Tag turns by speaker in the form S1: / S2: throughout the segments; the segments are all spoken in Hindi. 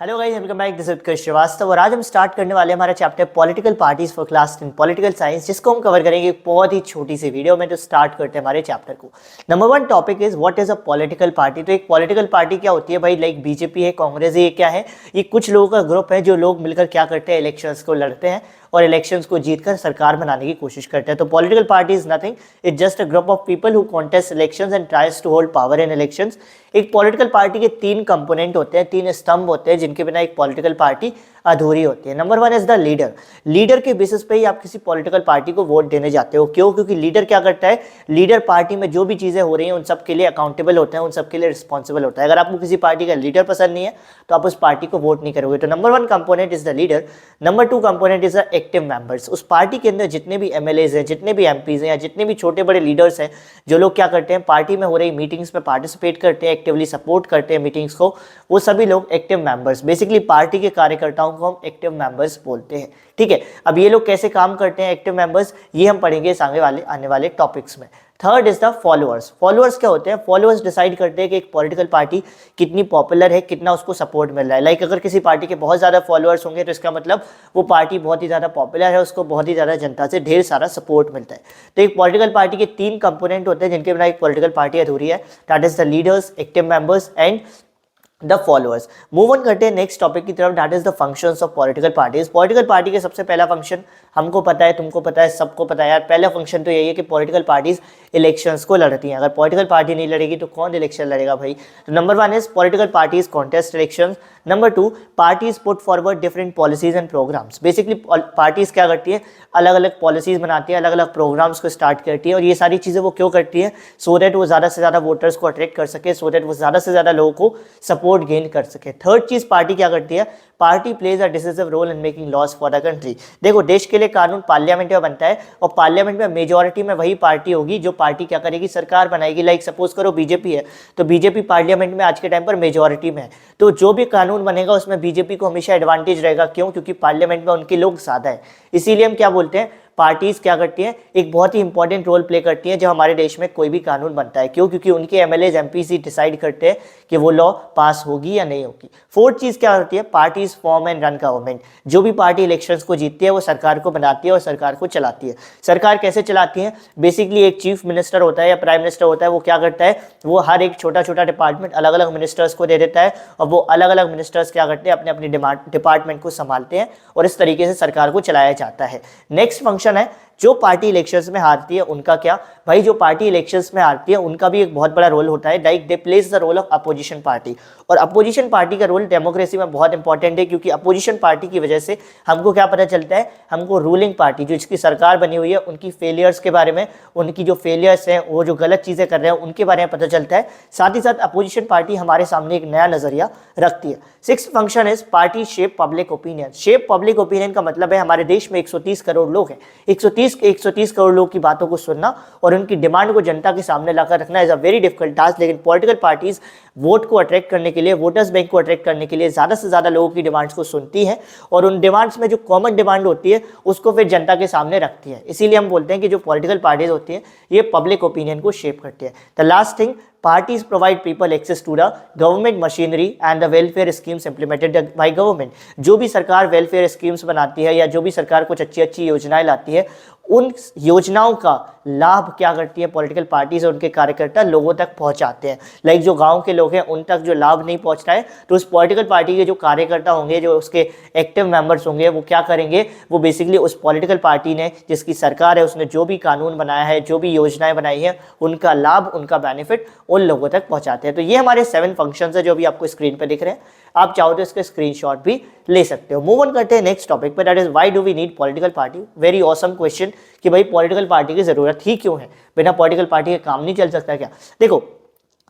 S1: Hello guys, welcome back. This is Utkarsh Srivastava और आज हम स्टार्ट करने वाले हैं हमारा chapter political parties for class 10 political science, जिसको हम कवर करेंगे एक बहुत ही छोटी सी वीडियो में। तो स्टार्ट करते हैं हमारे चैप्टर को। Number 1 topic is what is a political party. तो एक पॉलिटिकल पार्टी क्या होती है भाई? लाइक बीजेपी है, कांग्रेस है, ये क्या है? ये कुछ लोगों का ग्रुप है जो लोग मिलकर क्या करते हैं, इलेक्शंस को लड़ते हैं और इलेक्शंस को जीतकर सरकार बनाने की कोशिश करते हैं। तो political party is nothing, it just a group of people who contest elections and tries to hold power in elections. एक पॉलिटिकल पार्टी के 3 कंपोनेंट होते हैं, 3 स्तंभ होते हैं जिनके बिना एक पॉलिटिकल पार्टी अधूरी होती है। Number 1 is the leader. Leader के बेसिस पे ही आप किसी पॉलिटिकल पार्टी को वोट देने जाते हो। क्यों? क्योंकि लीडर क्या करता है, लीडर पार्टी में जो भी चीजें हो रही हैं उन सब के लिए अकाउंटेबल होता है, उन सब के लिए रिस्पॉन्सिबल होता है। अगर आपको किसी पार्टी का लीडर पसंद नहीं है तो आप उस पार्टी को वोट नहीं करोगे। तो number 1 component is the leader. Number 2 component is the active members. उस पार्टी के अंदर जितने भी एमएलएज हैं, जितने भी एमपीज हैं या जितने भी छोटे बड़े लीडर्स हैं, जो लोग क्या करते हैं, पार्टी में हो रही मीटिंग्स में पार्टिसिपेट करते हैं, एक्टिवली सपोर्ट करते हैं मीटिंग्स को, वो सभी लोग एक्टिव मेंबर्स। बेसिकली पार्टी के कार्यकर्ताओं को हम एक्टिव मेंबर्स बोलते हैं। ठीक है, अब ये लोग कैसे काम करते हैं एक्टिव मेंबर्स, ये हम पढ़ेंगे इस आने वाले टॉपिक्स में। Third is the followers. Followers क्या होते हैं? फॉलोअर्स डिसाइड करते हैं कि एक पॉलिटिकल पार्टी कितनी पॉपुलर है, कितना उसको सपोर्ट मिल रहा है। लाइक अगर किसी पार्टी के बहुत ज्यादा फॉलोअर्स होंगे तो इसका मतलब वो पार्टी बहुत ही ज्यादा पॉपुलर है, उसको बहुत ही ज्यादा जनता से ढेर सारा सपोर्ट मिलता है। तो एक पॉलिटिकल पार्टी के 3 कंपोनेंट होते हैं जिनके बिना एक पॉलिटिकल पार्टी अधूरी है। That is the leaders, active members and the followers. Move on करते हैं नेक्स्ट टॉपिक की तरफ, that is the functions of political parties. Political party के सबसे पहला फंक्शन हमको पता है, तुमको पता है, सबको पता है यार। पहला फंक्शन तो यही है कि पॉलिटिकल पार्टीज इलेक्शंस को लड़ती हैं। अगर पॉलिटिकल पार्टी नहीं लड़ेगी तो कौन इलेक्शन लड़ेगा भाई? तो number 1 is political parties contest elections. Number 2 parties put forward different policies and programs. Basically parties क्या करती है, अलग अलग पॉलिसीज बनाती है, अलग अलग प्रोग्राम्स को स्टार्ट करती है। और ये सारी चीजें वो क्यों करती है? सो दैट वो ज्यादा से ज्यादा वोटर्स को अट्रैक्ट कर सके, सो दैट वो ज्यादा से ज्यादा लोगों को सपोर्ट गेन कर सके। थर्ड चीज पार्टी क्या करती है, party plays a decisive role in making laws for the country. देखो, देश के लिए कानून पार्लियामेंट में बनता है और पार्लियामेंट में मेजोरिटी में वही पार्टी होगी जो पार्टी क्या करेगी, सरकार बनाएगी। लाइक सपोज करो बीजेपी है तो बीजेपी पार्लियामेंट में आज के टाइम पर मेजोरिटी में है, तो जो भी कानून बनेगा उसमें बीजेपी को हमेशा एडवांटेज रहेगा। क्यों? क्योंकि पार्लियामेंट में उनके लोग ज्यादा है। इसीलिए हम क्या बोलते हैं, पार्टीज क्या करती हैं, एक बहुत ही इंपॉर्टेंट रोल प्ले करती हैं जब हमारे देश में कोई भी कानून बनता है। क्यों? क्योंकि उनके एमएलएज एमपीसी डिसाइड करते हैं कि वो लॉ पास होगी या नहीं होगी। फोर्थ चीज क्या होती है, parties form and run government. जो भी पार्टी इलेक्शंस को जीतती है वो सरकार को बनाती है और सरकार को चलाती है। सरकार कैसे चलाती है? बेसिकली एक चीफ मिनिस्टर होता है या प्राइम मिनिस्टर होता है, वो क्या करता है, वो हर एक छोटा छोटा डिपार्टमेंट अलग अलग मिनिस्टर्स को दे देता है और वो अलग अलग मिनिस्टर्स क्या करते हैं, अपने अपने डिपार्टमेंट को संभालते हैं और इस तरीके से सरकार को चलाया जाता है। नेक्स्ट फंक्शन है, जो पार्टी इलेक्शंस में हारती है उनका क्या भाई, जो पार्टी इलेक्शंस में हारती है उनका भी एक बहुत बड़ा रोल होता है। Like they plays the role of opposition party. और अपोजिशन पार्टी का रोल डेमोक्रेसी में बहुत इंपॉर्टेंट है, क्योंकि अपोजिशन पार्टी की वजह से हमको क्या पता चलता है, हमको रूलिंग पार्टी जो इसकी सरकार बनी हुई है उनकी फेलियर्स के बारे में, उनकी जो फेलियर्स हैं, वो जो गलत चीजें कर रहे हैं उनके बारे में पता चलता है। साथ ही साथ अपोजिशन पार्टी हमारे सामने एक नया नजरिया रखती है। Sixth function is party shape public opinion. Shape public opinion का मतलब है हमारे देश में 130 करोड़ लोग हैं, 130 करोड़ लोगों की बातों को सुनना और उनकी डिमांड को जनता के सामने लाकर रखना is a very difficult task. लेकिन पॉलिटिकल पार्टीज वोट को अट्रैक्ट करने के लिए, वोटर्स बैंक को अट्रैक्ट करने के लिए ज्यादा से ज्यादा लोगों की डिमांड्स को सुनती है और उन डिमांड्स में जो कॉमन डिमांड होती है उसको फिर जनता के सामने रखती है। इसीलिए हम बोलते हैं कि जो पॉलिटिकल पार्टीज होती है ये पब्लिक ओपिनियन को शेप करती है। The last thing, parties provide people access to the government machinery and the welfare schemes implemented by government। जो भी सरकार वेलफेयर स्कीम्स बनाती है या जो भी सरकार कुछ अच्छी अच्छी योजनाएं लाती है, उन योजनाओं का लाभ क्या करती है पॉलिटिकल पार्टीज और उनके कार्यकर्ता लोगों तक पहुंचाते हैं। लाइक जो गांव के लोग हैं उन तक जो लाभ नहीं पहुंचता है तो उस पॉलिटिकल पार्टी के जो कार्यकर्ता होंगे, जो उसके एक्टिव मेंबर्स होंगे, वो क्या करेंगे, वो बेसिकली उस पॉलिटिकल पार्टी ने, जिसकी सरकार है, उसने जो भी कानून बनाया है, जो भी योजनाएं बनाई है, उनका लाभ, उनका बेनिफिट उन लोगों तक पहुंचाते हैं। तो ये हमारे 7 फंक्शंस है जो भी आपको स्क्रीन पे दिख रहे हैं। आप चाहो तो इसके स्क्रीनशॉट भी ले सकते हो। मूव ऑन करते हैं नेक्स्ट टॉपिक पे, that is why do we need political party. Very awesome question कि भाई पॉलिटिकल पार्टी की जरूरत ही क्यों है, बिना पॉलिटिकल पार्टी के काम नहीं चल सकता क्या? देखो,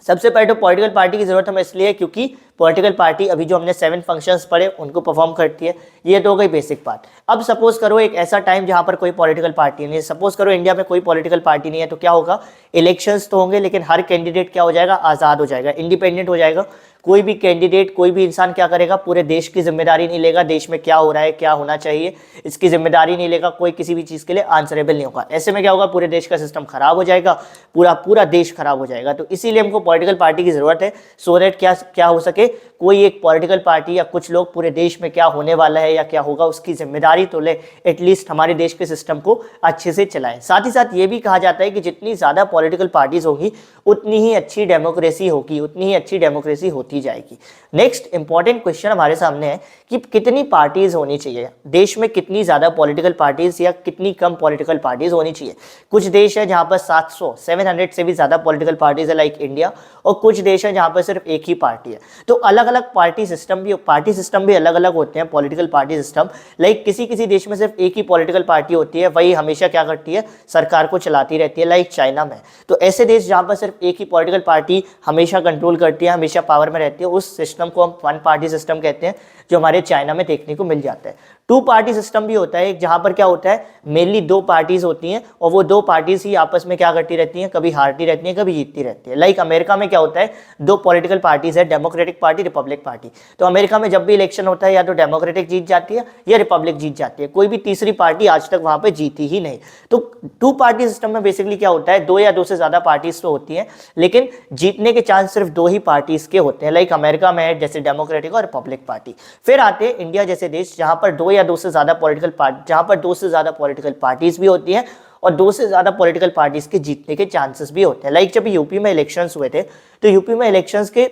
S1: सबसे पहले तो पॉलिटिकल पार्टी की जरूरत हमें इसलिए है क्योंकि पॉलिटिकल पार्टी अभी जो हमने 7 फंक्शंस पढ़े उनको परफॉर्म करती है। ये तो हो गई बेसिक पार्ट। अब सपोज करो एक ऐसा टाइम जहां पर कोई पॉलिटिकल पार्टी नहीं है, सपोज करो इंडिया में कोई पॉलिटिकल पार्टी नहीं है, तो क्या होगा, इलेक्शंस तो होंगे लेकिन हर कैंडिडेट क्या हो जाएगा, आजाद हो जाएगा, इंडिपेंडेंट हो जाएगा। कोई भी कैंडिडेट, कोई भी इंसान क्या करेगा, पूरे देश की जिम्मेदारी नहीं लेगा, देश में क्या हो रहा है, क्या होना चाहिए, इसकी जिम्मेदारी नहीं लेगा, कोई किसी भी चीज के लिए आंसरेबल नहीं होगा। ऐसे में क्या होगा, पूरे देश का सिस्टम खराब हो जाएगा, पूरा देश खराब हो जाएगा। तो इसीलिए हमको पॉलिटिकल पार्टी की जरूरत है, सो दैट क्या हो सके, कोई एक पॉलिटिकल पार्टी या कुछ लोग पूरे देश में क्या होने वाला है या क्या होगा उसकी जिम्मेदारी तो ले, एटलीस्ट हमारे देश के सिस्टम को अच्छे से चलाएं। साथ ही साथ ये भी कहा जाता है कि जितनी ज़्यादा पॉलिटिकल पार्टीज होगी उतनी ही अच्छी डेमोक्रेसी होगी, उतनी ही अच्छी डेमोक्रेसी होती जाएगी। नेक्स्ट इंपॉर्टेंट क्वेश्चन हमारे सामने है कि कितनी पार्टीज होनी चाहिए देश में, कितनी ज़्यादा पॉलिटिकल पार्टीज या कितनी कम पॉलिटिकल पार्टीज होनी चाहिए। कुछ देश है जहाँ पर 700 से भी ज़्यादा पॉलिटिकल पार्टीज है लाइक इंडिया, और कुछ देश है जहाँ पर सिर्फ एक ही पार्टी है। तो अलग अलग पार्टी सिस्टम भी अलग अलग होते हैं पॉलिटिकल पार्टी सिस्टम। लाइक किसी किसी देश में सिर्फ एक ही पॉलिटिकल पार्टी होती है, वही हमेशा क्या करती है, सरकार को चलाती रहती है, लाइक चाइना में। तो ऐसे देश जहाँ पर सिर्फ एक ही पॉलिटिकल पार्टी हमेशा कंट्रोल करती है, हमेशा पावर में रहती है, उस सिस्टम को हम वन पार्टी सिस्टम कहते हैं, जो हमारे चाइना में देखने को मिल जाता है। टू पार्टी सिस्टम भी होता है जहां पर क्या होता है, मेनली दो पार्टीज होती हैं और वो दो पार्टीज ही आपस में क्या करती रहती हैं, कभी हारती रहती हैं, कभी जीतती रहती है। लाइक अमेरिका में क्या होता है, दो पॉलिटिकल पार्टीज है, डेमोक्रेटिक पार्टी, रिपब्लिक पार्टी। तो अमेरिका में जब भी इलेक्शन होता है या तो डेमोक्रेटिक जीत जाती है या रिपब्लिक जीत जाती है, कोई भी तीसरी पार्टी आज तक वहां पर जीती ही नहीं। तो टू पार्टी सिस्टम में बेसिकली क्या होता है, दो या दो से ज्यादा पार्टीज तो होती है, लेकिन जीतने के चांस सिर्फ दो ही पार्टीज के होते हैं। लाइक अमेरिका में है जैसे डेमोक्रेटिक और रिपब्लिक पार्टी। फिर आते हैं इंडिया जैसे देश जहां पर दो या दो से ज्यादा पॉलिटिकल पार्टीज भी होती हैं और दो से ज्यादा पॉलिटिकल पार्टीज के जीतने के चांसेस भी होते हैं। लाइक जब यूपी में इलेक्शंस हुए थे तो यूपी में इलेक्शंस के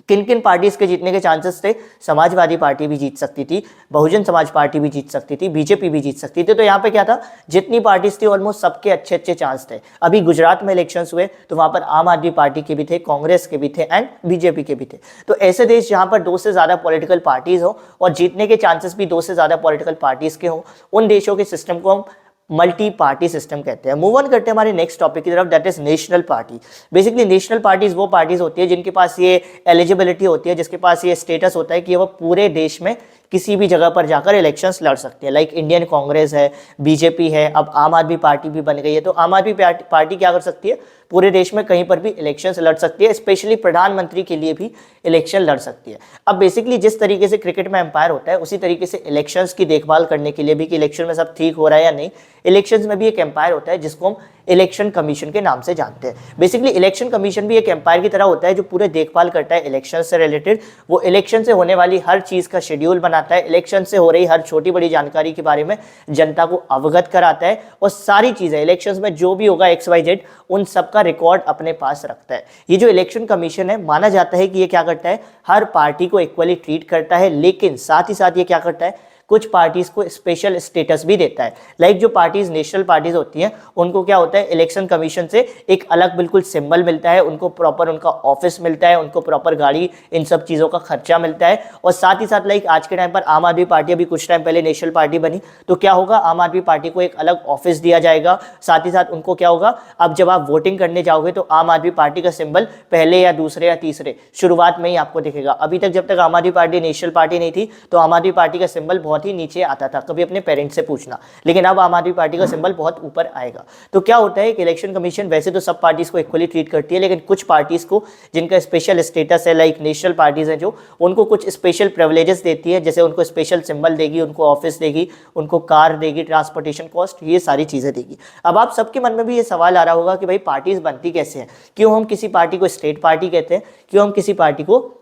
S1: किन किन पार्टीज के जीतने के चांसेस थे, समाजवादी पार्टी भी जीत सकती थी, बहुजन समाज पार्टी भी जीत सकती थी, बीजेपी भी जीत सकती थी। तो यहाँ पे क्या था, जितनी पार्टीज थी ऑलमोस्ट सबके अच्छे अच्छे चांस थे। अभी गुजरात में इलेक्शंस हुए तो वहां पर आम आदमी पार्टी के भी थे, कांग्रेस के भी थे एंड बीजेपी के भी थे। तो ऐसे देश जहां पर दो से ज्यादा पॉलिटिकल पार्टीज हो और जीतने के चांसेस भी दो से ज्यादा पॉलिटिकल पार्टीज के हो, उन देशों के सिस्टम को हम मल्टी पार्टी सिस्टम कहते हैं। मूव ऑन करते हैं हमारे नेक्स्ट टॉपिक की तरफ, that is national party. Basically national parties वो पार्टीज होती है जिनके पास ये एलिजिबिलिटी होती है, जिसके पास ये स्टेटस होता है कि वो पूरे देश में किसी भी जगह पर जाकर इलेक्शंस लड़ सकते हैं। लाइक इंडियन कांग्रेस है, बीजेपी है, अब आम आदमी पार्टी भी बन गई है। तो आम आदमी पार्टी क्या कर सकती है, पूरे देश में कहीं पर भी इलेक्शंस लड़ सकती है, स्पेशली प्रधानमंत्री के लिए भी इलेक्शन लड़ सकती है। अब बेसिकली जिस तरीके से क्रिकेट में एम्पायर होता है उसी तरीके से इलेक्शंस की देखभाल करने के लिए भी कि इलेक्शन में सब ठीक हो रहा है या नहीं, इलेक्शंस में भी एक एम्पायर होता है जिसको हम इलेक्शन कमीशन के नाम से जानते हैं। बेसिकली इलेक्शन कमीशन भी एक एम्पायर की तरह होता है जो पूरे देखभाल करता है इलेक्शन से रिलेटेड। वो इलेक्शन से होने वाली हर चीज का शेड्यूल बनाता है, इलेक्शन से हो रही हर छोटी बड़ी जानकारी के बारे में जनता को अवगत कराता है और सारी चीजें इलेक्शंस में जो भी होगा XYZ उन सब का रिकॉर्ड अपने पास रखता है। ये जो इलेक्शन कमीशन है, माना जाता है कि ये क्या करता है, हर पार्टी को इक्वली ट्रीट करता है, लेकिन साथ ही साथ ये क्या करता है, कुछ पार्टीज को स्पेशल स्टेटस भी देता है। लाइक जो पार्टीज नेशनल पार्टीज होती हैं उनको क्या होता है, इलेक्शन कमीशन से एक अलग बिल्कुल सिंबल मिलता है, उनको प्रॉपर उनका ऑफिस मिलता है, उनको प्रॉपर गाड़ी, इन सब चीज़ों का खर्चा मिलता है। और साथ ही साथ लाइक आज के टाइम पर आम आदमी पार्टी अभी कुछ टाइम पहले नेशनल पार्टी बनी, तो क्या होगा, आम आदमी पार्टी को एक अलग ऑफिस दिया जाएगा। साथ ही साथ उनको क्या होगा, अब जब आप वोटिंग करने जाओगे तो आम आदमी पार्टी का सिंबल पहले या दूसरे या तीसरे शुरुआत में ही आपको दिखेगा। अभी तक जब तक आम आदमी पार्टी नेशनल पार्टी नहीं थी तो आम आदमी पार्टी का सिंबल बहुत ही नीचे आता था, कभी अपने पेरेंट्स से पूछना, लेकिन अब आम आदमी पार्टी का सिंबल बहुत ऊपर आएगा। तो क्या होता है कि इलेक्शन कमीशन वैसे तो सब पार्टीज को इक्वली ट्रीट करती है, लेकिन कुछ पार्टीज को जिनका स्पेशल स्टेटस है, लाइक नेशनल पार्टीज हैं जो, उनको कुछ स्पेशल प्रिविलेजेस देती है, जैसे उनको स्पेशल सिंबल देगी, उनको ऑफिस देगी, उनको कार देगी, ट्रांसपोर्टेशन कॉस्ट, ये सारी चीजें देगी। अब आप सबके मन में भी ये सवाल आ रहा होगा कि भाई पार्टीज बनती कैसे हैं, क्यों हम किसी पार्टी को स्टेट पार्टी कहते हैं, क्यों हम किसी पार्टी को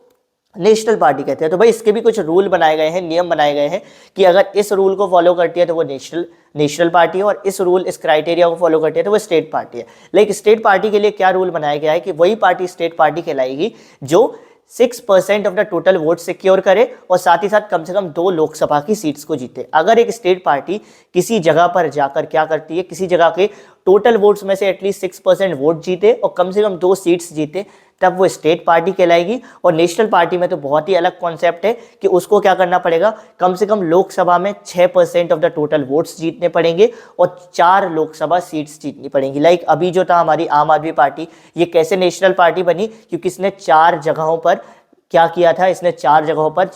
S1: नेशनल पार्टी कहते हैं। तो भाई इसके भी कुछ रूल बनाए गए हैं, नियम बनाए गए हैं कि अगर इस रूल को फॉलो करती है तो वो नेशनल पार्टी है, और इस क्राइटेरिया को फॉलो करती है तो वो स्टेट पार्टी है। लेकिन स्टेट पार्टी के लिए क्या रूल बनाया गया है कि वही पार्टी स्टेट पार्टी कहलाएगी जो 6% of the total vote secure करे और साथ ही साथ कम से कम 2 लोकसभा की सीट्स को जीते। अगर एक स्टेट पार्टी किसी जगह पर जाकर क्या करती है, किसी जगह के टोटल वोट्स में से एटलीस्ट 6% वोट जीते और कम से कम 2 सीट्स जीते, तब वो स्टेट पार्टी कहलाएगी। और नेशनल पार्टी में तो बहुत ही अलग कॉन्सेप्ट है कि उसको क्या करना पड़ेगा, कम से कम लोकसभा में 6% ऑफ द टोटल वोट्स जीतने पड़ेंगे और 4 लोकसभा सीट्स जीतनी पड़ेंगी। लाइक अभी जो था हमारी आम आदमी पार्टी, ये कैसे नेशनल पार्टी बनी, क्योंकि इसने 4 जगहों पर क्या किया था, इसने 4 जगहों पर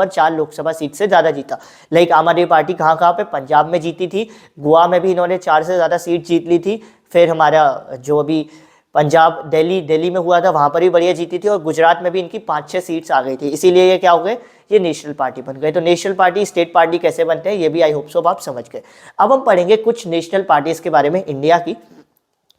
S1: 4 लोकसभा सीट से ज्यादा जीता। लाइक आम आदमी पार्टी कहाँ कहाँ पे, पंजाब में जीती थी, गोवा में भी इन्होंने 4 से ज्यादा सीट जीत ली थी, फिर हमारा जो अभी पंजाब दिल्ली में हुआ था वहां पर भी बढ़िया जीती थी, और गुजरात में भी इनकी 5-6 सीट्स आ गई थी। इसीलिए ये क्या हो गए, ये नेशनल पार्टी बन गए। तो नेशनल पार्टी स्टेट पार्टी कैसे बनते हैं ये भी आई होप सो आप समझ गए। अब हम पढ़ेंगे कुछ नेशनल पार्टीज के बारे में इंडिया की,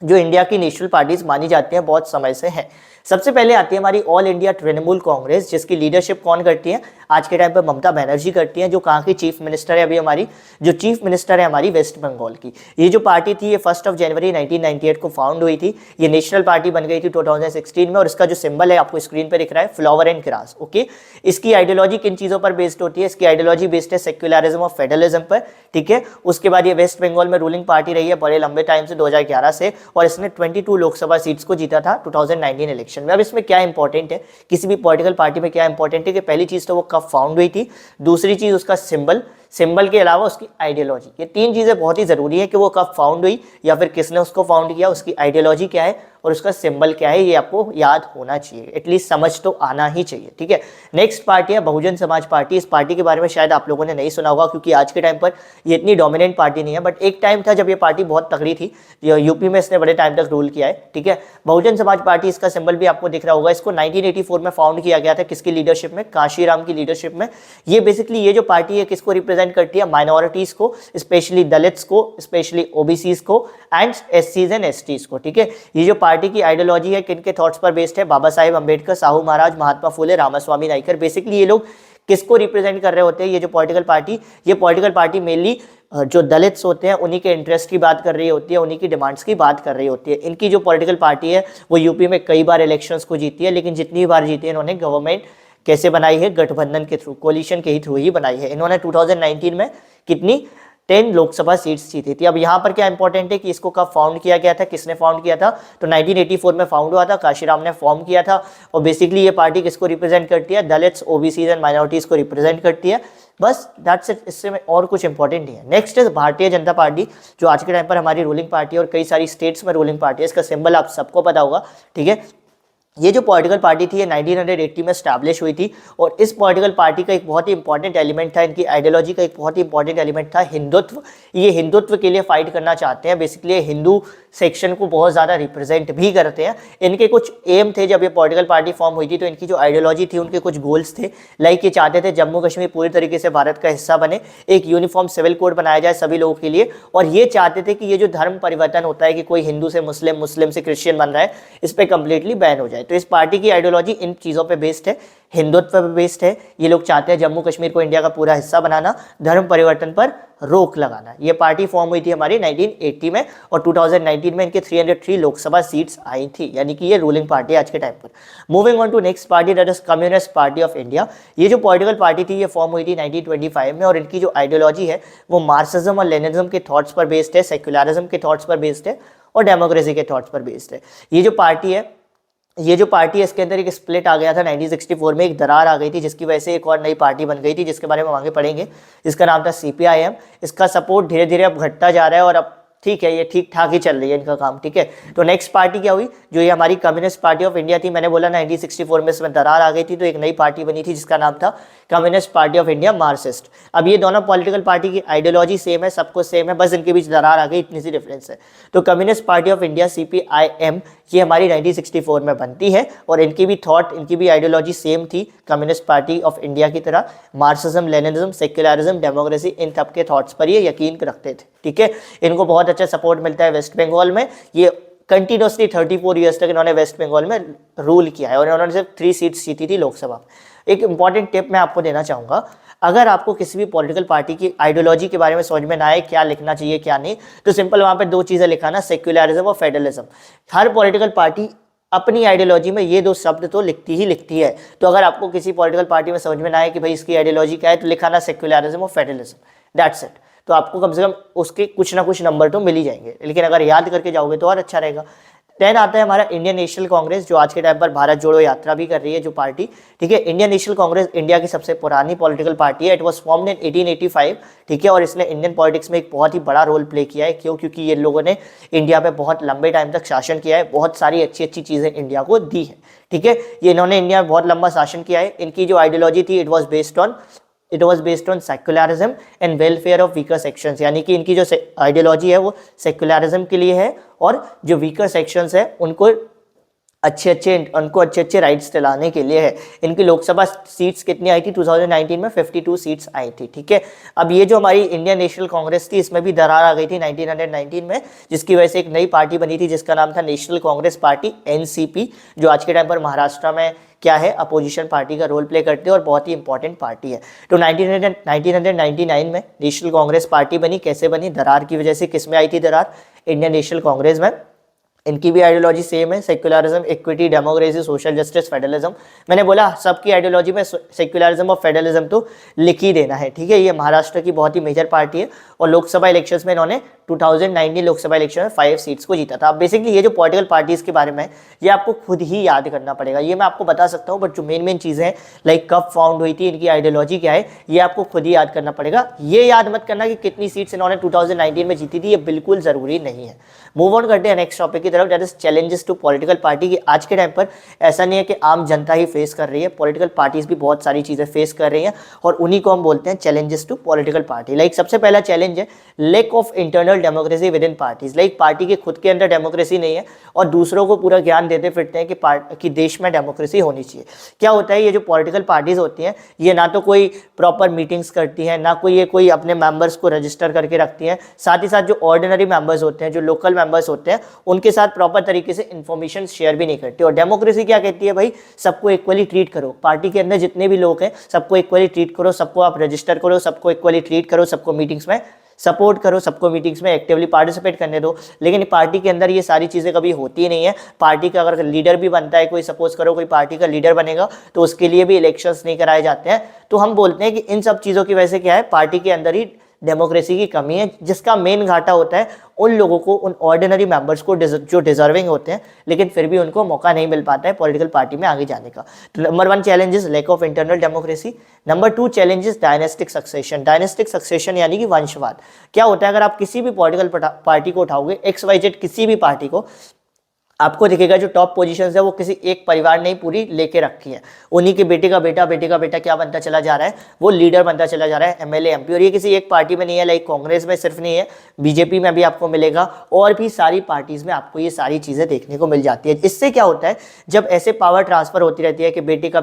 S1: जो इंडिया की नेशनल पार्टीज मानी जाती हैं बहुत समय से हैं। सबसे पहले आती है हमारी ऑल इंडिया तृणमूल कांग्रेस, जिसकी लीडरशिप कौन करती है? आज के टाइम पर ममता बनर्जी करती हैं, जो कहाँ की चीफ मिनिस्टर है अभी हमारी, जो चीफ मिनिस्टर है हमारी वेस्ट बंगाल की। ये जो पार्टी थी ये 1 जनवरी 1998 को फाउंड हुई थी। ये नेशनल पार्टी बन गई थी 2016 में, और इसका जो सिंबल है आपको स्क्रीन पर दिख रहा है, फ्लावर एंड ग्रास। ओके, इसकी आइडियोलॉजी किन चीज़ों पर बेस्ड होती है? इसकी आइडियोलॉजी बेस्ड है सेक्युलरिज्म और फेडरलिज्म पर। ठीक है, उसके बाद ये वेस्ट बंगाल में रूलिंग पार्टी रही है बड़े लंबे टाइम से, 2011 से, और इसने 22 लोकसभा सीट्स को जीता था 2019 इलेक्शन में। अब इसमें क्या इंपॉर्टेंट है, किसी भी पॉलिटिकल पार्टी में क्या इंपॉर्टेंट है कि पहली चीज तो वो कब फाउंड हुई थी, दूसरी चीज उसका सिंबल के अलावा उसकी आइडियोलॉजी। ये तीन चीजें बहुत ही जरूरी है कि वो कब फाउंड हुई या फिर किसने उसको फाउंड किया, उसकी आइडियोलॉजी क्या है और उसका सिंबल क्या है, ये आपको याद होना चाहिए, एटलीस्ट समझ तो आना ही चाहिए। ठीक है, नेक्स्ट पार्टी है बहुजन समाज पार्टी। इस पार्टी के बारे में शायद आप लोगों ने नहीं सुना होगा, क्योंकि आज के टाइम पर ये इतनी डोमिनेंट पार्टी नहीं है, बट एक टाइम था जब ये पार्टी बहुत तगड़ी थी, यूपी में इसने बड़े टाइम तक रूल किया है। ठीक है, बहुजन समाज पार्टी, इसका सिंबल भी आपको दिख रहा होगा। इसको 1984 में फाउंड किया गया था, किसकी लीडरशिप में? काशीराम की लीडरशिप में। ये बेसिकली ये जो पार्टी है किसको रिप्रेजेंट करती है? माइनॉरिटीज को, स्पेशली दलित्स को, स्पेशली ओबीसीज को एंड एससीज एंड एसटीज को। ठीक है, ये जो पार्टी की आइडियोलॉजी है किनके थॉट्स पर बेस्ड है? बाबा साहेब अंबेडकर, साहू महाराज, महात्मा फुले, रामास्वामी नायकर। बेसिकली ये लोग किसको रिप्रेजेंट कर रहे होते हैं? ये जो पॉलिटिकल पार्टी मेनली जो दलित्स होते हैं उन्हीं के इंटरेस्ट की बात कर रही होती है, उन्हीं की डिमांड्स की बात कर रही होती है। इनकी जो पॉलिटिकल पार्टी है वो यूपी में कई बार इलेक्शंस को जीती है, लेकिन जितनी बार जीती है इन्होंने गवर्नमेंट कैसे बनाई है? गठबंधन के थ्रू, कोलिशन के ही थ्रू ही बनाई है। इन्होंने 2019 में कितनी 10 लोकसभा सीट्स जीती थी। अब यहाँ पर क्या इंपॉर्टेंट है कि इसको कब फाउंड किया गया था, किसने फाउंड किया था? तो 1984 में फाउंड हुआ था, काशीराम ने फॉर्म किया था। और बेसिकली ये पार्टी किसको रिप्रेजेंट करती है? दलित्स, ओबीसीज एंड माइनॉरिटीज को रिप्रेजेंट करती है। बस दैट्स इट, इससे में और कुछ इंपॉर्टेंट नहीं है। Next is Bharatiya Janata party, जो आज के टाइम पर हमारी रूलिंग पार्टी है और कई सारी स्टेट्स में रूलिंग पार्टी है। इसका सिंबल आप सबको पता होगा। ठीक है, ये जो पॉलिटिकल पार्टी थी ये 1980 में स्टैब्लिश हुई थी, और इस पॉलिटिकल पार्टी का एक बहुत ही इंपॉर्टेंट एलिमेंट था, इनकी आइडियोलॉजी का एक बहुत ही इंपॉर्टेंट एलिमेंट था हिंदुत्व। ये हिंदुत्व के लिए फाइट करना चाहते हैं, बेसिकली हिंदू सेक्शन को बहुत ज़्यादा रिप्रेजेंट भी करते हैं। इनके कुछ एम थे जब ये पॉलिटिकल पार्टी फॉर्म हुई थी, तो इनकी जो आइडियोलॉजी थी, उनके कुछ गोल्स थे। लाइक ये चाहते थे जम्मू कश्मीर पूरी तरीके से भारत का हिस्सा बने, एक यूनिफॉर्म सिविल कोड बनाया जाए सभी लोगों के लिए, और ये चाहते थे कि ये जो धर्म परिवर्तन होता है कि कोई हिंदू से मुस्लिम, मुस्लिम से क्रिश्चियन बन रहा है, इस पर कंप्लीटली बैन हो जाए। तो इस पार्टी की आइडियोलॉजी इन चीज़ों पे बेस्ड है, हिंदुत्व पे बेस्ड है। ये लोग चाहते हैं जम्मू कश्मीर को इंडिया का पूरा हिस्सा बनाना, धर्म परिवर्तन पर रोक लगाना। ये पार्टी फॉर्म हुई थी हमारी 1980 में, और 2019 में इनके 303 लोकसभा सीट्स आई थी, यानी कि ये रूलिंग पार्टी आज के टाइम पर। Moving on to next party, that is communist party of India. ये जो पॉलिटिकल पार्टी थी ये फॉर्म हुई थी 1925 में, और इनकी जो आइडियोलॉजी है वो मार्क्सिज्म और लेनिनिज्म के थॉट्स पर बेस्ड है, सेक्युलरिज्म के थॉट्स पर बेस्ड है, और डेमोक्रेसी के थॉट्स पर बेस्ड है। ये जो पार्टी है इसके अंदर एक स्प्लिट आ गया था 1964 में, एक दरार आ गई थी, जिसकी वजह से एक और नई पार्टी बन गई थी, जिसके बारे में आगे पढ़ेंगे। इसका नाम था CPIM। इसका सपोर्ट धीरे धीरे अब घटता जा रहा है, और अब ठीक है, ये ठीक ठाक ही चल रही है इनका काम। ठीक है, तो नेक्स्ट पार्टी क्या हुई? जो ये हमारी कम्युनिस्ट पार्टी ऑफ इंडिया थी, मैंने बोला 1964 में इसमें दरार आ गई थी, तो एक नई पार्टी बनी थी जिसका नाम था communist party of India, Marxist. अब ये दोनों पॉलिटिकल पार्टी की आइडियोलॉजी सेम है, सब कुछ सेम है, बस इनके बीच दरार आ गई, इतनी सी डिफरेंस है। तो communist party of India CPIM ये हमारी 1964 में बनती है, और इनकी भी थॉट, इनकी भी आइडियोलॉजी सेम थी कम्युनिस्ट पार्टी ऑफ इंडिया की तरह। मार्क्सिज्म, लेनिनिज्म, सेक्युलरिज्म, डेमोक्रेसी, इन सब के थॉट्स पर ये यकीन रखते थे। ठीक है, इनको बहुत अच्छा सपोर्ट मिलता है वेस्ट बंगाल में। ये कंटिन्यूसली 34 ईयर्स तक इन्होंने वेस्ट बंगाल में रूल किया है, और इन्होंने सिर्फ 3 सीट्स जीती थी लोकसभा। एक इंपॉर्टेंट टिप मैं आपको देना चाहूँगा, अगर आपको किसी भी पॉलिटिकल पार्टी की आइडियोलॉजी के बारे में समझ में ना आए क्या लिखना चाहिए क्या नहीं, तो सिंपल वहाँ पे 2 चीज़ें लिखाना, सेक्युलरिज्म और फेडरलिज्म। हर पॉलिटिकल पार्टी अपनी आइडियोलॉजी में ये 2 शब्द तो लिखती ही लिखती है। तो अगर आपको किसी पॉलिटिकल पार्टी में समझ में ना आए कि भाई इसकी आइडियोलॉजी क्या है, तो लिखाना सेक्युलरिज्म और फेडरलिज्म, दैट्स इट। तो आपको कम से कम उसके कुछ ना कुछ नंबर तो मिल ही जाएंगे, लेकिन अगर याद करके जाओगे तो और अच्छा रहेगा। 10 आता है हमारा इंडियन नेशनल कांग्रेस, जो आज के टाइम पर भारत जोड़ो यात्रा भी कर रही है जो पार्टी। ठीक है, इंडियन नेशनल कांग्रेस इंडिया की सबसे पुरानी पॉलिटिकल पार्टी है। It was formed in 1885। ठीक है, और इसने इंडियन पॉलिटिक्स में एक बहुत ही बड़ा रोल प्ले किया है। क्यों? क्योंकि ये लोगों ने इंडिया पे बहुत लंबे टाइम तक शासन किया है, बहुत सारी अच्छी अच्छी चीज़ें इंडिया को दी है। ठीक है, ये इन्होंने इंडिया में बहुत लंबा शासन किया है। इनकी जो आइडियोलॉजी थी it was based on secularism and welfare of weaker sections, यानी कि इनकी जो आइडियोलॉजी है वो सेक्युलरिज्म के लिए है, और जो वीकर सेक्शंस है उनको उनको अच्छे अच्छे राइट्स दिलाने के लिए है। इनकी लोकसभा सीट्स कितनी आई थी 2019 में? 52 सीट्स आई थी, ठीक है। अब ये जो हमारी इंडियन नेशनल कांग्रेस थी, इसमें भी दरार आ गई थी 1919 में, जिसकी वजह से एक नई पार्टी बनी थी जिसका नाम था नेशनल कांग्रेस पार्टी, एनसीपी, जो आज के टाइम पर महाराष्ट्र में क्या है, अपोजिशन पार्टी का रोल प्ले करते हैं और बहुत ही इंपॉर्टेंट पार्टी है। तो 1999 में नेशनल कांग्रेस पार्टी बनी। कैसे बनी? दरार की वजह से। किस में आई थी दरार? इंडियन नेशनल कांग्रेस में। इनकी भी आइडियोलॉजी सेम है, secularism, equity, democracy, social justice, federalism. मैंने बोला सबकी आइडियोलॉजी में सेक्युलरिज्म और फेडरलिज्म तो लिख ही देना है, ठीक है। ये महाराष्ट्र की बहुत ही मेजर पार्टी है और लोकसभा इलेक्शंस में इन्होंने 2019 लोकसभा इलेक्शन में 5 सीट्स को जीता था। अब बेसिकली ये जो पॉलिटिकल पार्टीज के बारे में ये आपको खुद ही याद करना पड़ेगा। ये मैं आपको बता सकता हूँ, बट जो मेन चीज़ें हैं लाइक कब फाउंड हुई थी, इनकी आइडियोलॉजी क्या है, ये आपको खुद ही याद करना पड़ेगा। ये याद मत करना कि कितनी सीट्स इन्होंने 2019 में जीती थी, ये बिल्कुल ज़रूरी नहीं है। मूव ऑन करते हैं नेक्स्ट टॉपिक की तरफ, that is challenges to political party. की आज के टाइम पर ऐसा नहीं है कि आम जनता ही फेस कर रही है, पॉलिटिकल पार्टीज भी बहुत सारी चीज़ें फेस कर रही हैं और उन्हीं को हम बोलते हैं challenges to political party. Like सबसे पहला चैलेंज है lack of internal democracy within parties. Like party के खुद के अंदर डेमोक्रेसी नहीं है और दूसरों को पूरा ज्ञान देते फिरते हैं कि देश में डेमोक्रेसी होनी चाहिए। क्या होता है, ये जो पॉलिटिकल पार्टीज होती हैं ये ना तो कोई प्रॉपर मीटिंग्स करती हैं, ना कोई अपने मेंबर्स को रजिस्टर करके रखती हैं। साथ ही साथ जो ऑर्डिनरी मेंबर्स होते हैं, जो लोकल मेंबर्स होते हैं, उनके साथ प्रॉपर तरीके से इंफॉर्मेशन शेयर भी नहीं करती। और डेमोक्रेसी क्या कहती है भाई, सबको इक्वली ट्रीट करो। पार्टी के अंदर जितने भी लोग हैं सबको इक्वली ट्रीट करो, सबको आप रजिस्टर करो, सबको इक्वली ट्रीट करो, सबको मीटिंग्स में सपोर्ट करो, सबको मीटिंग्स में एक्टिवली पार्टिसिपेट करने दो। लेकिन पार्टी के अंदर ये सारी चीज़ें कभी होती ही नहीं है। पार्टी का अगर लीडर भी बनता है कोई, सपोज करो कोई पार्टी का लीडर बनेगा, तो उसके लिए भी इलेक्शंस नहीं कराए जाते हैं। तो हम बोलते हैं कि इन सब चीज़ों की वजह से क्या है, पार्टी के अंदर ही डेमोक्रेसी की कमी है, जिसका मेन घाटा होता है उन लोगों को, उन ऑर्डिनरी मेंबर्स को जो डिजर्विंग होते हैं, लेकिन फिर भी उनको मौका नहीं मिल पाता है पॉलिटिकल पार्टी में आगे जाने का। तो number 1 challenge is lack of internal democracy. Number 2 challenge is dynastic succession. Dynastic succession यानी कि वंशवाद। क्या होता है, अगर आप किसी भी पॉलिटिकल पार्टी को उठाओगे, XYZ किसी भी पार्टी को, आपको दिखेगा जो टॉप पोजीशंस है वो किसी एक परिवार ने ही पूरी लेके रखी है। उन्हीं के बेटे का बेटा क्या बनता चला जा रहा है, वो लीडर बनता चला जा रहा है, MLA MP। और ये किसी एक पार्टी में नहीं है, लाइक कांग्रेस में सिर्फ नहीं है, BJP में भी आपको मिलेगा और भी सारी पार्टीज में आपको ये सारी चीज़ें देखने को मिल जाती है। इससे क्या होता है, जब ऐसे पावर ट्रांसफर होती रहती है कि बेटे का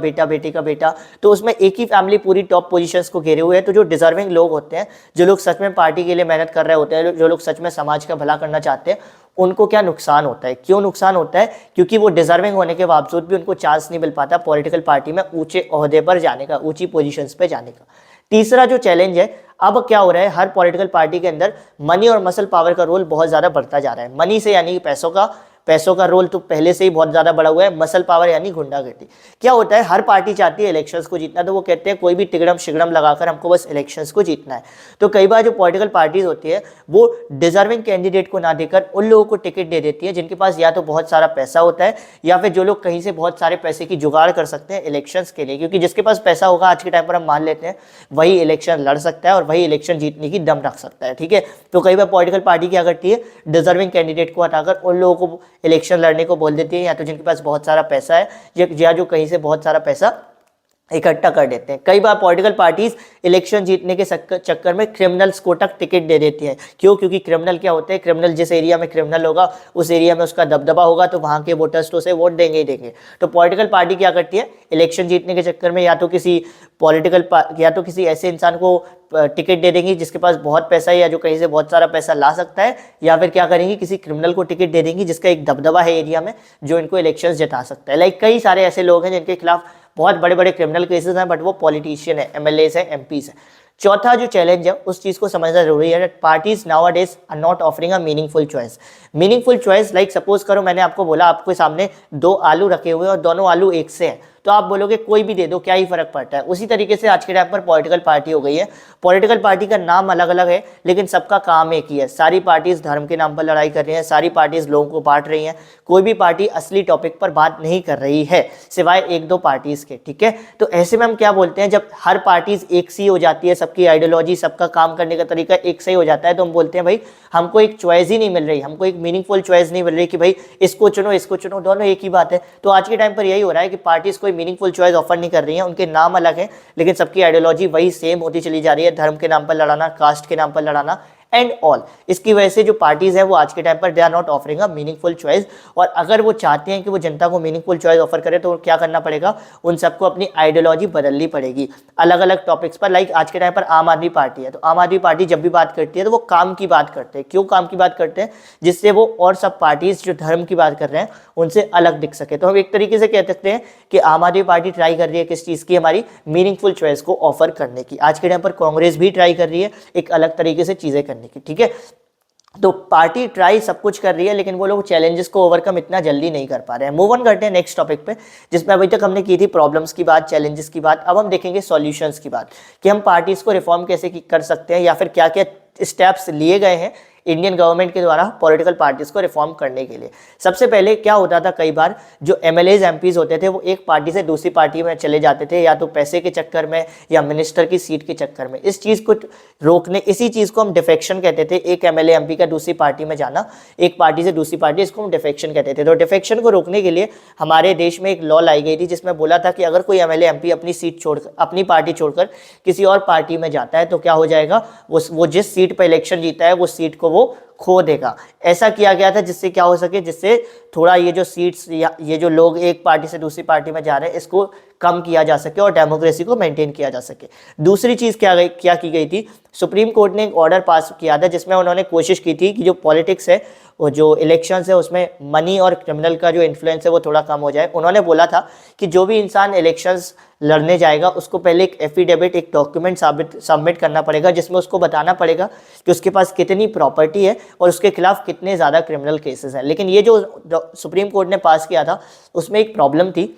S1: बेटा, तो उसमें एक ही फैमिली पूरी टॉप पोजिशंस को घेरे हुए है। तो जो डिजर्विंग लोग होते हैं, जो लोग सच में पार्टी के लिए मेहनत कर रहे होते हैं, जो लोग सच में समाज का भला करना चाहते हैं, उनको क्या नुकसान होता है। क्यों नुकसान होता है? क्योंकि वो डिजर्विंग होने के बावजूद भी उनको चांस नहीं मिल पाता पॉलिटिकल पार्टी में ऊंचे ओहदे पर जाने का, ऊंची पोजीशंस पे जाने का। तीसरा जो चैलेंज है, अब क्या हो रहा है, हर पॉलिटिकल पार्टी के अंदर मनी और मसल पावर का रोल बहुत ज्यादा बढ़ता जा रहा है। मनी से यानी कि पैसों का रोल तो पहले से ही बहुत ज्यादा बढ़ा हुआ है। मसल पावर यानी गुंडागर्दी। क्या होता है, हर पार्टी चाहती है इलेक्शंस को जीतना, तो वो कहते हैं कोई भी तिगड़म शिगड़म लगाकर हमको बस इलेक्शंस को जीतना है। तो कई बार जो पॉलिटिकल पार्टीज होती है वो डिजर्विंग कैंडिडेट को ना देकर उन लोगों को टिकट दे देती है जिनके पास या तो बहुत सारा पैसा होता है या फिर जो लोग कहीं से बहुत सारे पैसे की जुगाड़ कर सकते हैं इलेक्शंस के लिए। क्योंकि जिसके पास पैसा होगा आज के टाइम पर हम मान लेते हैं वही इलेक्शन लड़ सकता है और वही इलेक्शन जीतने की दम रख सकता है, ठीक है। तो कई बार पॉलिटिकल पार्टी क्या करती है, डिजर्विंग कैंडिडेट को हटाकर उन लोगों को इलेक्शन लड़ने को बोल देती है, या तो जिनके पास बहुत सारा पैसा है या जो कहीं से बहुत सारा पैसा इकट्ठा कर देते हैं। कई बार पॉलिटिकल पार्टीज इलेक्शन जीतने के चक्कर में क्रिमिनल्स को तक टिकट दे देती हैं। क्यों? क्योंकि क्रिमिनल क्या होते हैं, क्रिमिनल जिस एरिया में क्रिमिनल होगा उस एरिया में उसका दबदबा होगा, तो वहां के वोटर्स तो उसे वोट देंगे ही देंगे। तो पॉलिटिकल पार्टी क्या करती है, इलेक्शन जीतने के चक्कर में या तो किसी ऐसे इंसान को टिकट दे देंगी जिसके पास बहुत पैसा है या जो कहीं से बहुत सारा पैसा ला सकता है, या फिर क्या करेंगी, किसी क्रिमिनल को टिकट दे देंगी जिसका एक दबदबा है एरिया में, जो इनको इलेक्शंस जिता सकता है। लाइक कई सारे ऐसे लोग हैं जिनके खिलाफ बहुत बड़े बड़े क्रिमिनल केसेस हैं, बट वो पॉलिटिशियन है, MLAs है, MPs है। चौथा जो चैलेंज है उस चीज को समझना जरूरी है, parties nowadays are not offering a meaningful choice. Meaningful choice, like suppose करो मैंने आपको बोला आपके सामने 2 आलू रखे हुए और दोनों आलू एक से हैं, तो आप बोलोगे कोई भी दे दो, क्या ही फर्क पड़ता है। उसी तरीके से आज के टाइम पर पॉलिटिकल पार्टी हो गई है। पॉलिटिकल पार्टी का नाम अलग अलग है लेकिन सबका काम एक ही है। सारी पार्टीज धर्म के नाम पर लड़ाई कर रही हैं, सारी पार्टीज लोगों को बांट रही हैं, कोई भी पार्टी असली टॉपिक पर बात नहीं कर रही है सिवाय 1-2 पार्टीज के, ठीक है। तो ऐसे में हम क्या बोलते हैं, जब हर पार्टीज एक सी हो जाती है, सबकी आइडियोलॉजी, सबका काम करने का तरीका एक सही हो जाता है, तो हम बोलते हैं भाई हमको एक चॉइस ही नहीं मिल रही, हमको एक मीनिंगफुल चॉइस नहीं मिल रही कि भाई इसको चुनो, दोनों एक ही बात है। तो आज के टाइम पर यही हो रहा है कि पार्टीज कोई मीनिंगफुल चॉइस ऑफर नहीं कर रही हैं, उनके नाम अलग हैं लेकिन सबकी आइडियोलॉजी वही सेम होती चली जा रही है। धर्म के नाम पर लड़ाना, कास्ट के नाम पर लड़ाना, एंड ऑल। इसकी वजह से जो पार्टीज है वो आज के टाइम पर they are not offering a meaningful choice, और अगर वो चाहते हैं कि वो जनता को मीनिंगफुल चॉइस ऑफर करे तो क्या करना पड़ेगा, उन सबको अपनी आइडियोलॉजी बदलनी पड़ेगी अलग अलग टॉपिक्स पर। लाइक आज के टाइम पर आम आदमी पार्टी है, तो आम आदमी पार्टी जब भी बात करती है तो वो काम की बात करते हैं। क्यों काम की बात करते हैं? जिससे वो और सब पार्टीज जो धर्म की बात कर रहे हैं उनसे अलग दिख सके। तो हम एक तरीके से कह सकते हैं कि आम आदमी पार्टी ट्राई कर रही है किस चीज़ की, हमारी मीनिंगफुल चॉइस को ऑफर करने की। आज के टाइम पर कांग्रेस भी ट्राई कर रही है एक अलग तरीके से चीज़ें करने की, ठीक है। तो पार्टी ट्राई सब कुछ कर रही है, लेकिन वो लोग चैलेंजेस को ओवरकम इतना जल्दी नहीं कर पा रहे हैं। मूव ऑन करते हैं नेक्स्ट टॉपिक पे, जिसमें अभी तक हमने की थी प्रॉब्लम्स की बात, चैलेंजेस की बात। अब हम देखेंगे सॉल्यूशंस की बात, कि हम पार्टीज को रिफॉर्म कैसे कर सकते हैं या फिर क्या क्या स्टेप्स लिए गए हैं इंडियन गवर्नमेंट के द्वारा पॉलिटिकल पार्टीज को रिफॉर्म करने के लिए। सबसे पहले क्या होता था, कई बार जो एमएलएज एमपीज होते थे वो एक पार्टी से दूसरी पार्टी में चले जाते थे, या तो पैसे के चक्कर में या मिनिस्टर की सीट के चक्कर में। इस चीज़ को रोकने, इसी चीज़ को हम डिफेक्शन कहते थे, एक एमएलए एमपी का दूसरी पार्टी में जाना, एक पार्टी से दूसरी पार्टी, इसको हम डिफेक्शन कहते थे। तो डिफेक्शन को रोकने के लिए हमारे देश में एक लॉ लाई गई थी, जिसमें बोला था कि अगर कोई एमएलए एमपी अपनी सीट छोड़कर, अपनी पार्टी छोड़कर किसी और पार्टी में जाता है तो क्या हो जाएगा, वो जिस सीट पर इलेक्शन जीता है वो सीट को वो खो देगा। ऐसा किया गया था जिससे क्या हो सके, जिससे थोड़ा ये जो सीट्स या ये जो लोग एक पार्टी से दूसरी पार्टी में जा रहे हैं इसको कम किया जा सके और डेमोक्रेसी को मेंटेन किया जा सके। दूसरी चीज़ क्या की गई थी, सुप्रीम कोर्ट ने एक ऑर्डर पास किया था जिसमें उन्होंने कोशिश की थी कि जो पॉलिटिक्स है, वो जो इलेक्शंस है उसमें मनी और क्रिमिनल का जो इन्फ्लुएंस है वो थोड़ा कम हो जाए। उन्होंने बोला था कि जो भी इंसान इलेक्शंस लड़ने जाएगा उसको पहले एक एफिडेविट, एक डॉक्यूमेंट सबमिट करना पड़ेगा, जिसमें उसको बताना पड़ेगा कि उसके पास कितनी प्रॉपर्टी है और उसके खिलाफ कितने ज़्यादा क्रिमिनल केसेस हैं। लेकिन ये जो सुप्रीम कोर्ट ने पास किया था उसमें एक प्रॉब्लम थी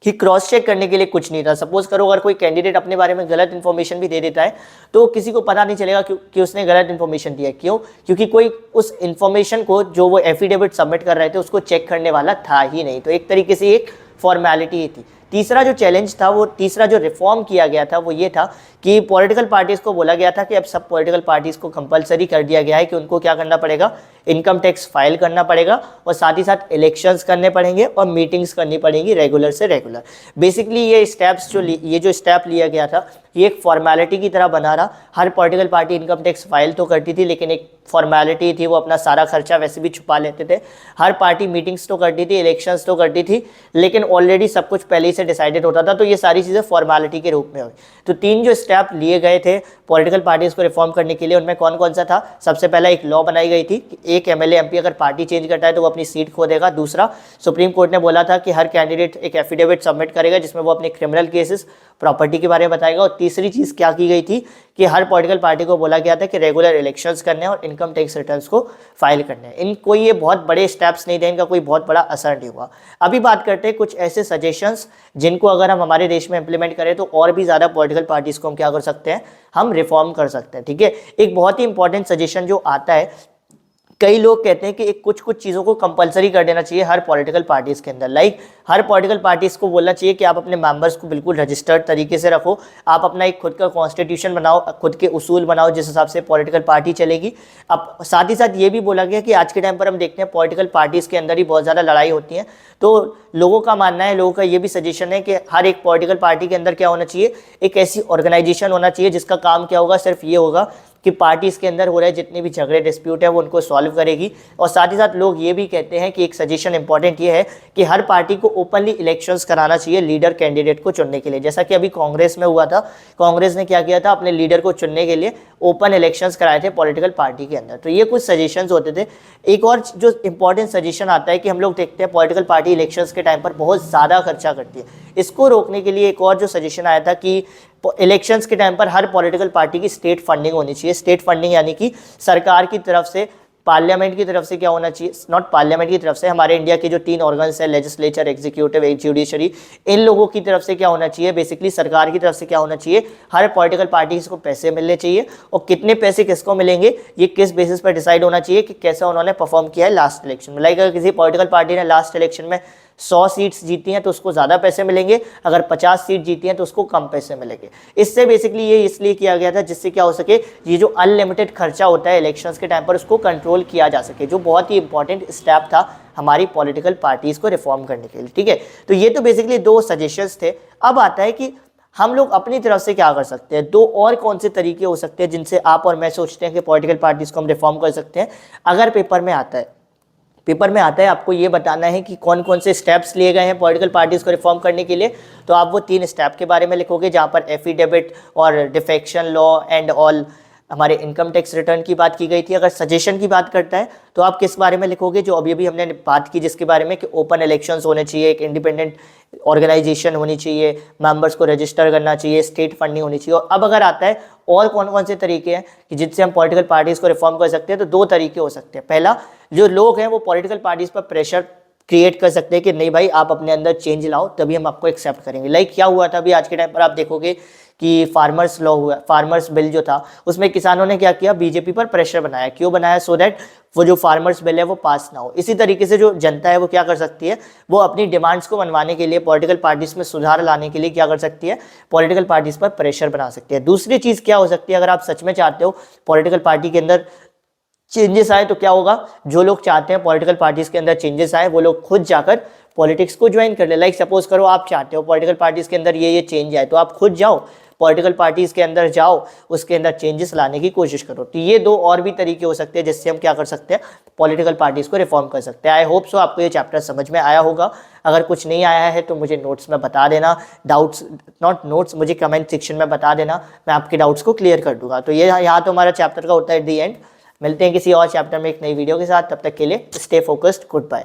S1: कि क्रॉस चेक करने के लिए कुछ नहीं था। सपोज करो अगर कोई कैंडिडेट अपने बारे में गलत इन्फॉर्मेशन भी दे देता है तो किसी को पता नहीं चलेगा कि उसने गलत इन्फॉर्मेशन दिया। क्यों? क्योंकि कोई उस इन्फॉर्मेशन को जो वो एफिडेविट सबमिट कर रहे थे उसको चेक करने वाला था ही नहीं। तो एक तरीके से एक फॉर्मेलिटी ही थी। तीसरा जो चैलेंज था, वो तीसरा जो रिफॉर्म किया गया था वो ये था कि पॉलिटिकल पार्टीज़ को बोला गया था कि अब सब पॉलिटिकल पार्टीज़ को कंपलसरी कर दिया गया है कि उनको क्या करना पड़ेगा, इनकम टैक्स फाइल करना पड़ेगा और साथ ही साथ इलेक्शंस करने पड़ेंगे और मीटिंग्स करनी पड़ेंगी रेगुलर से रेगुलर। बेसिकली ये स्टेप्स ये जो स्टेप लिया गया था ये एक फॉर्मेलिटी की तरह बना रहा। हर political party income tax file तो करती थी, लेकिन एक फॉर्मेलिटी थी, वो अपना सारा खर्चा वैसे भी छुपा लेते थे। हर पार्टी मीटिंग्स तो करती थी, इलेक्शंस तो करती थी, लेकिन ऑलरेडी सब कुछ पहले ही से डिसाइडेड होता था। तो ये सारी चीज़ें फॉर्मेलिटी के रूप में हुई। तो तीन जो स्टेप लिए गए थे पॉलिटिकल पार्टीज़ को रिफॉर्म करने के लिए, उनमें कौन कौन सा था? सबसे पहला एक लॉ बनाई गई थी कि एक एमएलए एमपी अगर पार्टी चेंज करता है तो वो अपनी सीट खो देगा। दूसरा, सुप्रीम कोर्ट ने बोला था कि हर कैंडिडेट एक एफिडेविट सबमिट करेगा जिसमें वो अपने क्रिमिनल केसेस, प्रॉपर्टी के बारे में बताएगा। और तीसरी चीज़ क्या की गई थी कि हर पॉलिटिकल पार्टी को बोला गया था कि रेगुलर इलेक्शंस करने हैं और इनकम टैक्स रिटर्न्स को फाइल करने हैं। इन कोई ये बहुत बड़े स्टेप्स नहीं थे, इनका कोई बहुत बड़ा असर नहीं हुआ। अभी बात करते हैं कुछ ऐसे सजेशंस जिनको अगर हम हमारे देश में इंप्लीमेंट करें तो और भी ज़्यादा पॉलिटिकल पार्टीज़ को हम क्या कर सकते हैं, हम रिफॉर्म कर सकते हैं। ठीक है, एक बहुत ही इंपॉर्टेंट सजेशन जो आता है, कई लोग कहते हैं कि एक कुछ चीज़ों को कंपलसरी कर देना चाहिए हर पॉलिटिकल पार्टीज़ के अंदर। लाइक हर पॉलिटिकल पार्टीज़ को बोलना चाहिए कि आप अपने मेंबर्स को बिल्कुल रजिस्टर्ड तरीके से रखो, आप अपना एक खुद का कॉन्स्टिट्यूशन बनाओ, खुद के उसूल बनाओ जिस हिसाब से पॉलिटिकल पार्टी चलेगी। अब साथ ही साथ ये भी बोला गया कि आज के टाइम पर हम देखते हैं पॉलिटिकल पार्टीज़ के अंदर ही बहुत ज़्यादा लड़ाई होती है। तो लोगों का मानना है, लोगों का ये भी सजेशन है कि हर एक पॉलिटिकल पार्टी के अंदर क्या होना चाहिए, एक ऐसी ऑर्गेनाइजेशन होना चाहिए जिसका काम क्या होगा, सिर्फ ये होगा कि पार्टीज़ के अंदर हो रहे जितने भी झगड़े डिस्प्यूट है वो उनको सॉल्व करेगी। और साथ ही साथ लोग ये भी कहते हैं कि एक सजेशन इंपॉर्टेंट ये है कि हर पार्टी को ओपनली इलेक्शंस कराना चाहिए लीडर कैंडिडेट को चुनने के लिए। जैसा कि अभी कांग्रेस में हुआ था, कांग्रेस ने क्या किया था, अपने लीडर को चुनने के लिए ओपन इलेक्शंस कराए थे पॉलिटिकल पार्टी के अंदर। तो ये कुछ सजेशंस होते थे। एक और जो इंपॉर्टेंट सजेशन आता है कि हम लोग देखते हैं पॉलिटिकल पार्टी इलेक्शंस के टाइम पर बहुत ज़्यादा खर्चा करती है। इसको रोकने के लिए एक और जो सजेशन आया था कि इलेक्शंस के टाइम पर हर पॉलिटिकल पार्टी की स्टेट फंडिंग होनी चाहिए। स्टेट फंडिंग यानी कि सरकार की तरफ से, पार्लियामेंट की तरफ से क्या होना चाहिए, नॉट पार्लियामेंट की तरफ से, हमारे इंडिया के जो 3 ऑर्गन्स है, लेजिस्लेचर, एग्जीक्यूटिव, जुडिशरी, इन लोगों की तरफ से क्या होना चाहिए, बेसिकली सरकार की तरफ से क्या होना चाहिए, हर पॉलिटिकल पार्टीज को पैसे मिलने चाहिए। और कितने पैसे किसको मिलेंगे ये किस बेसिस पर डिसाइड होना चाहिए कि कैसा उन्होंने परफॉर्म किया है लास्ट इलेक्शन में। लाइक अगर किसी पॉलिटिकल पार्टी ने लास्ट इलेक्शन में 100 सीट्स जीती हैं तो उसको ज़्यादा पैसे मिलेंगे, अगर 50 सीट जीती हैं तो उसको कम पैसे मिलेंगे। इससे बेसिकली ये इसलिए किया गया था जिससे क्या हो सके, ये जो अनलिमिटेड खर्चा होता है इलेक्शंस के टाइम पर उसको कंट्रोल किया जा सके, जो बहुत ही इंपॉर्टेंट स्टेप था हमारी पॉलिटिकल पार्टीज़ को रिफॉर्म करने के लिए। ठीक है, तो ये तो बेसिकली 2 सजेशंस थे। अब आता है कि हम लोग अपनी तरफ से क्या कर सकते हैं, दो और कौन से तरीके हो सकते हैं जिनसे आप और मैं सोचते हैं कि पॉलिटिकल पार्टीज को हम रिफॉर्म कर सकते हैं। अगर पेपर में आता है, आपको ये बताना है कि कौन कौन से स्टेप्स लिए गए हैं पॉलिटिकल पार्टीज को रिफॉर्म करने के लिए, तो आप वो 3 स्टेप के बारे में लिखोगे, जहाँ पर एफिडेविट और डिफेक्शन लॉ एंड ऑल हमारे इनकम टैक्स रिटर्न की बात की गई थी। अगर सजेशन की बात करता है तो आप किस बारे में लिखोगे, जो अभी अभी हमने बात की जिसके बारे में कि ओपन इलेक्शंस होने चाहिए, एक इंडिपेंडेंट ऑर्गेनाइजेशन होनी चाहिए, मेंबर्स को रजिस्टर करना चाहिए, स्टेट फंडिंग होनी चाहिए। और अब अगर आता है और कौन कौन से तरीके हैं कि जिससे हम पॉलिटिकल पार्टीज को रिफॉर्म कर सकते हैं, तो 2 तरीके हो सकते हैं। पहला, जो लोग हैं वो पॉलिटिकल पार्टीज पर प्रेशर क्रिएट कर सकते हैं कि नहीं भाई आप अपने अंदर चेंज लाओ तभी हम आपको एक्सेप्ट करेंगे। लाइक क्या हुआ था अभी आज के टाइम पर, आप देखोगे कि फार्मर्स लॉ हुआ, फार्मर्स बिल जो था उसमें किसानों ने क्या किया, बीजेपी पर प्रेशर बनाया। क्यों बनाया? सो दैट वो जो फार्मर्स बिल है वो पास ना हो। इसी तरीके से जो जनता है वो क्या कर सकती है, वो अपनी डिमांड्स को मनवाने के लिए, पॉलिटिकल पार्टीज में सुधार लाने के लिए क्या कर सकती है, पॉलिटिकल पार्टीज पर प्रेशर बना सकती है। दूसरी चीज़ क्या हो सकती है, अगर आप सच में चाहते हो पॉलिटिकल पार्टी के अंदर चेंजेस आए तो क्या होगा, जो लोग चाहते हैं पॉलिटिकल पार्टीज के अंदर चेंजेस आए वो लोग खुद जाकर पॉलिटिक्स को ज्वाइन कर ले। लाइक सपोज करो आप चाहते हो पॉलिटिकल पार्टीज के अंदर ये चेंज आए, तो आप खुद जाओ पॉलिटिकल पार्टीज के अंदर जाओ, उसके अंदर चेंजेस लाने की कोशिश करो। तो ये 2 और भी तरीके हो सकते हैं जिससे हम क्या कर सकते हैं, पॉलिटिकल पार्टीज को रिफॉर्म कर सकते हैं। आई होप सो आपको ये चैप्टर समझ में आया होगा। अगर कुछ नहीं आया है तो मुझे नोट्स में बता देना, डाउट्स नॉट नोट्स, मुझे कमेंट सेक्शन में बता देना, मैं आपके डाउट्स को क्लियर कर दूंगा। तो ये यहाँ तो हमारा चैप्टर का होता है एट दी एंड। मिलते हैं किसी और चैप्टर में एक नई वीडियो के साथ, तब तक के लिए स्टे फोकस्ड, गुड बाय।